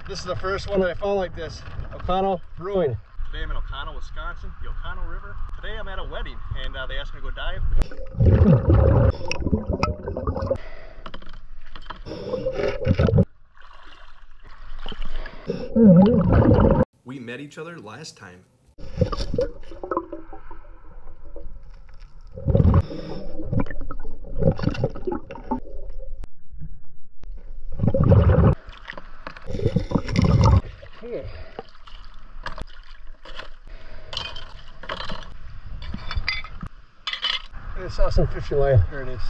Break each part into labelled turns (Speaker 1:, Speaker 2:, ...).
Speaker 1: This is the first one that I found like this. Oconto Brewing.
Speaker 2: Today I'm in Oconto, Wisconsin, the Oconto River. Today I'm at a wedding and they asked me to go dive.
Speaker 3: We met each other last time.
Speaker 1: I saw some fishing line. There it is.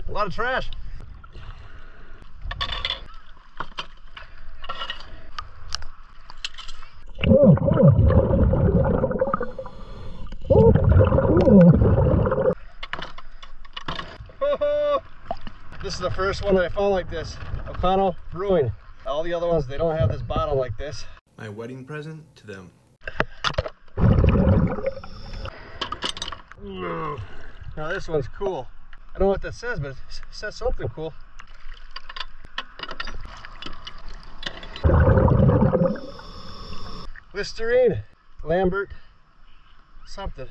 Speaker 1: A lot of trash. This is the first one that I found like this. Oconto Brewing. All the other ones, they don't have this bottle like this.
Speaker 3: My wedding present to them.
Speaker 1: Now this one's cool. I don't know what that says, but it says something cool. Listerine, Lambert, something.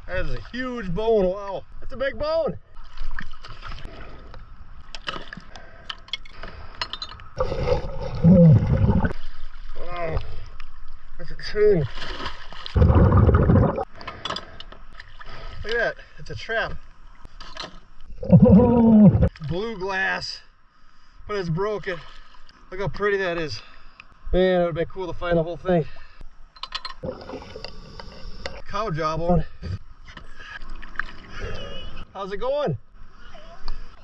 Speaker 1: That is a huge bone. Wow, that's a big bone. Wow, that's a tune. Look at that, it's a trap. Blue glass, but it's broken. Look how pretty that is. Man, it would have been cool to find the whole thing. Cow jawbone. How's it going?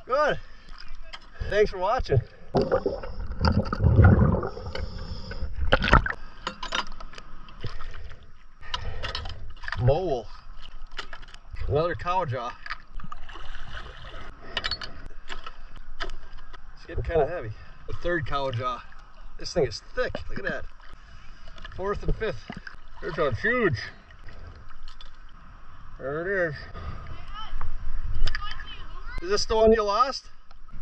Speaker 1: Good. Thanks for watching. Mole. Another cow jaw. It's getting kind of heavy. The third cow jaw. This thing is thick. Look at that. Fourth and fifth. This one's huge. There it is. Is this the one you lost?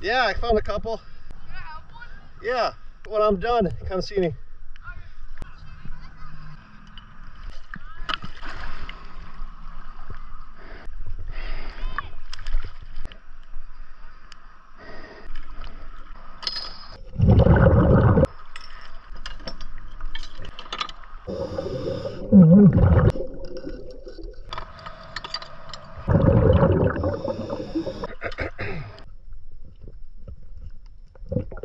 Speaker 1: Yeah, I found a couple.
Speaker 4: Can I have one?
Speaker 1: Yeah, when I'm done, come see me.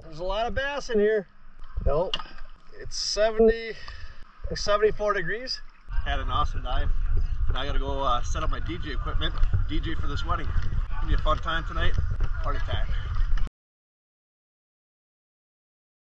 Speaker 1: There's a lot of bass in here. Nope. It's 74 degrees.
Speaker 2: Had an awesome dive. Now I gotta go set up my DJ equipment, DJ for this wedding. Gonna be a fun time tonight. Party time.